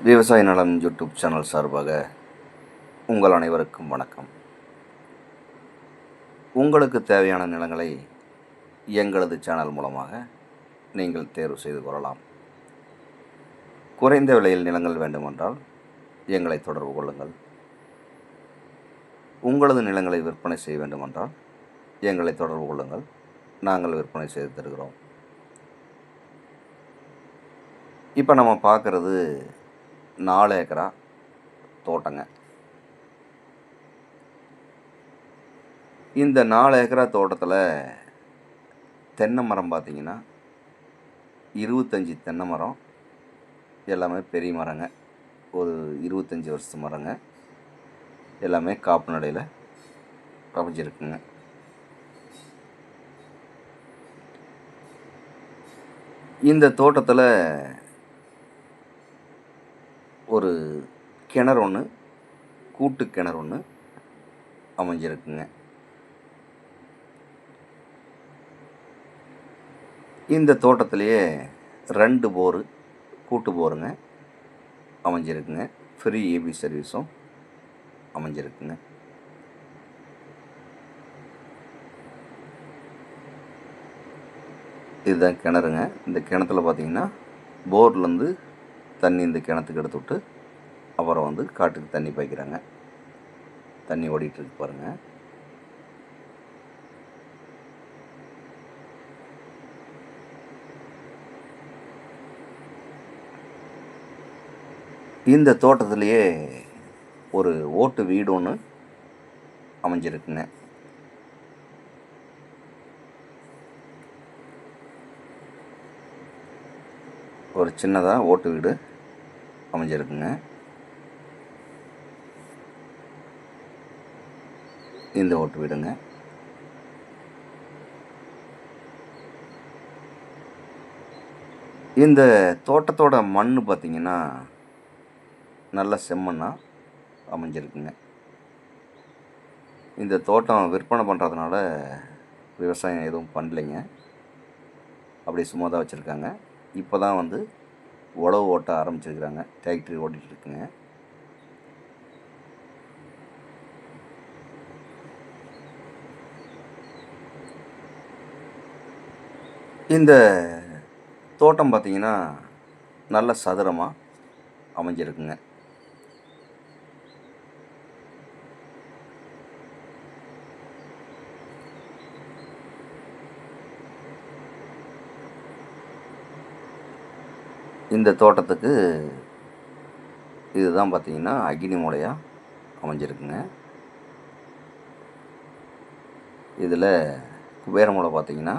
விவசாய நலம் YouTube channel சார்பாக உங்கள் அனைவருக்கும் வணக்கம். உங்களுக்கு தேவையான நிலங்களை எங்களது சேனல் மூலமாக நீங்கள் தேர்வு செய்து கொள்ளலாம். குறைந்த விலையில் நிலங்கள் வேண்டுமென்றால் எங்களை தொடர்பு கொள்ளுங்கள். உங்களது நிலங்களை விற்பனை செய்ய வேண்டுமென்றால் எங்களை தொடர்பு கொள்ளுங்கள். நாங்கள் விற்பனை செய்து தருகிறோம். இப்போ நம்ம பார்க்குறது 4 ஏக்கரா தோட்டங்க. இந்த 4 ஏக்கரா தோட்டத்தில் தென்னை மரம் பார்த்திங்கன்னா 25 தென்னை மரம், எல்லாமே பெரிய மரங்க. ஒரு 25 வருஷத்து மரங்க. எல்லாமே காப்பு நடையில் அமைஞ்சிருக்குங்க. இந்த தோட்டத்தில் ஒரு கிணறு ஒன்று, கூட்டு கிணறு ஒன்று அமைஞ்சிருக்குங்க. இந்த தோட்டத்திலேயே 2 போரு, கூட்டு போருங்க அமைஞ்சிருக்குங்க. ஃப்ரீ ஏபி சர்வீஸும் அமைஞ்சிருக்குங்க. இதுதான் கிணறுங்க. இந்த கிணத்துல பார்த்திங்கன்னா போர்லேருந்து தண்ணி இந்த கிணத்துக்கு எடுத்து விட்டு அப்புறம் காட்டுக்கு தண்ணி பாய்க்கிறாங்க. தண்ணி ஓடிட்டுருக்கு பாருங்கள். இந்த தோட்டத்திலேயே ஒரு ஓட்டு வீடு ஒன்று அமைஞ்சிருக்குங்க. ஒரு சின்னதாக ஓட்டு வீடு அமைஞ்சிருக்குங்க. இந்த ஓட்டு வீடுங்க. இந்த தோட்டத்தோட மண் பார்த்திங்கன்னா நல்ல செம்மண்ணாக அமைஞ்சிருக்குங்க. இந்த தோட்டம் விற்பனை பண்ணுறதுனால விவசாயம் எதுவும் பண்ணலைங்க. அப்படி சும்மா தான் வச்சுருக்காங்க. இப்போ தான் உழவு ஓட்ட ஆரம்பிச்சிருக்கிறாங்க. டிராக்டர் ஓட்டிகிட்ருக்குங்க. இந்த தோட்டம் பார்த்திங்கன்னா நல்ல சதுரமாக அமைஞ்சிருக்குங்க. இந்த தோட்டத்துக்கு இதுதான் பார்த்திங்கன்னா அக்னி மூலையாக அமைஞ்சிருக்குங்க. இதில் குபேர மூலை பார்த்திங்கன்னா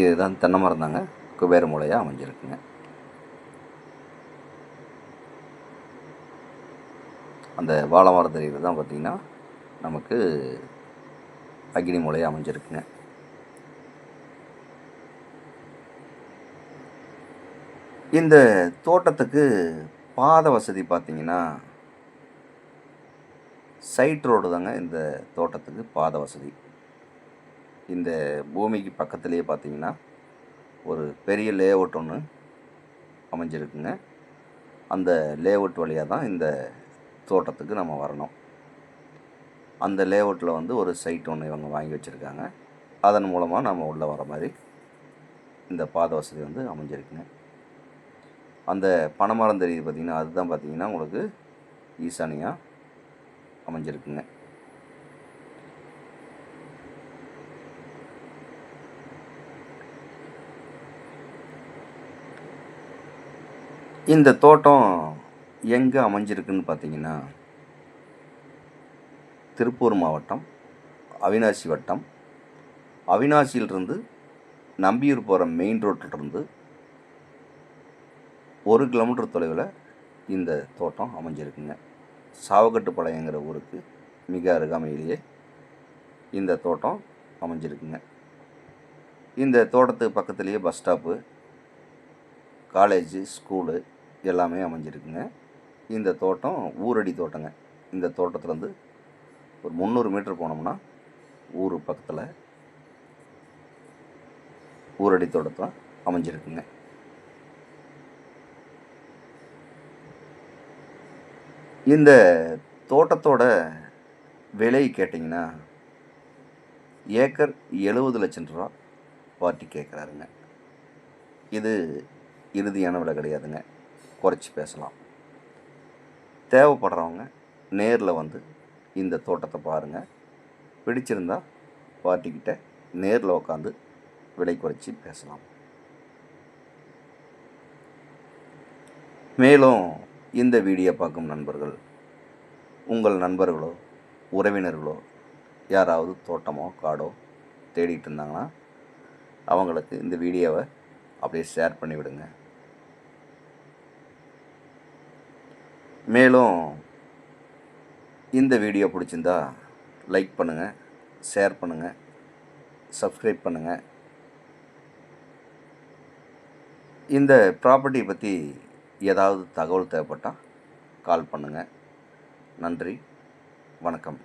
இதுதான் தென்னை மரம் தாங்க குபேர மூலையாக அமைஞ்சிருக்குங்க. அந்த வாழை மரம் தெரிகிறது தான் பார்த்திங்கன்னா நமக்கு அக்னி மூலையாக அமைஞ்சிருக்குங்க. இந்த தோட்டத்துக்கு பாதை வசதி பார்த்திங்கன்னா சைட் ரோடு தாங்க இந்த தோட்டத்துக்கு பாதை வசதி. இந்த பூமிக்கு பக்கத்துலேயே பார்த்திங்கன்னா ஒரு பெரிய லேஅவுட் ஒன்று அமைஞ்சிருக்குங்க. அந்த லேஅவுட் வழியாக தான் இந்த தோட்டத்துக்கு நம்ம வரணும். அந்த லேஅவுட்டில் ஒரு சைட் ஒன்று இவங்க வாங்கி வச்சுருக்காங்க. அதன் மூலமாக நம்ம உள்ளே வர மாதிரி இந்த பாதை வசதி அமைஞ்சிருக்குங்க. அந்த பனைமரம் தெரியுது பார்த்திங்கன்னா, அதுதான் பார்த்திங்கன்னா உங்களுக்கு ஈசானியாக அமைஞ்சிருக்குங்க. இந்த தோட்டம் எங்கே அமைஞ்சிருக்குன்னு பார்த்திங்கன்னா திருப்பூர் மாவட்டம், அவினாசி வட்டம். அவினாசியிலிருந்து நம்பியூர் போகிற மெயின் ரோட்டிலிருந்து 1 கிலோமீட்டர் தொலைவில் இந்த தோட்டம் அமைஞ்சிருக்குங்க. சாவகட்டுப்பாளையங்கிற ஊருக்கு மிக அருகாமையிலேயே இந்த தோட்டம் அமைஞ்சிருக்குங்க. இந்த தோட்டத்துக்கு பக்கத்துலேயே பஸ் ஸ்டாப்பு, காலேஜு, ஸ்கூலு எல்லாமே அமைஞ்சிருக்குங்க. இந்த தோட்டம் ஊரடி தோட்டங்க. இந்த தோட்டத்துலேருந்து ஒரு 300 மீட்டர் போனோம்னா ஊர் பக்கத்தில் ஊரடி தோட்டத்தில் அமைஞ்சிருக்குங்க. இந்த தோட்டத்தோட விலை கேட்டிங்கன்னா ஏக்கர் 70 லட்சம் ரூபா பார்ட்டி கேட்குறாருங்க. இது இறுதியான விலை கிடையாதுங்க, குறைச்சி பேசலாம். தேவைப்படுறவங்க நேரில் வந்து இந்த தோட்டத்தை பாருங்கள். பிடிச்சிருந்தா பார்ட்டிக்கிட்ட நேரில் உட்காந்து விலை குறைச்சி பேசலாம். மேலும் இந்த வீடியோ பார்க்கும் நண்பர்கள் உங்கள் நண்பர்களோ உறவினர்களோ யாராவது தோட்டமோ காடோ தேடிட்டு இருந்தாங்கன்னா அவங்களுக்கு இந்த வீடியோவை அப்படியே ஷேர் பண்ணிவிடுங்க. மேலும் இந்த வீடியோ பிடிச்சிருந்தா லைக் பண்ணுங்கள், ஷேர் பண்ணுங்கள், சப்ஸ்கிரைப் பண்ணுங்கள். இந்த ப்ராப்பர்ட்டி பற்றி ஏதாவது தகவல் தேவைப்பட்டால் கால் பண்ணுங்கள். நன்றி, வணக்கம்.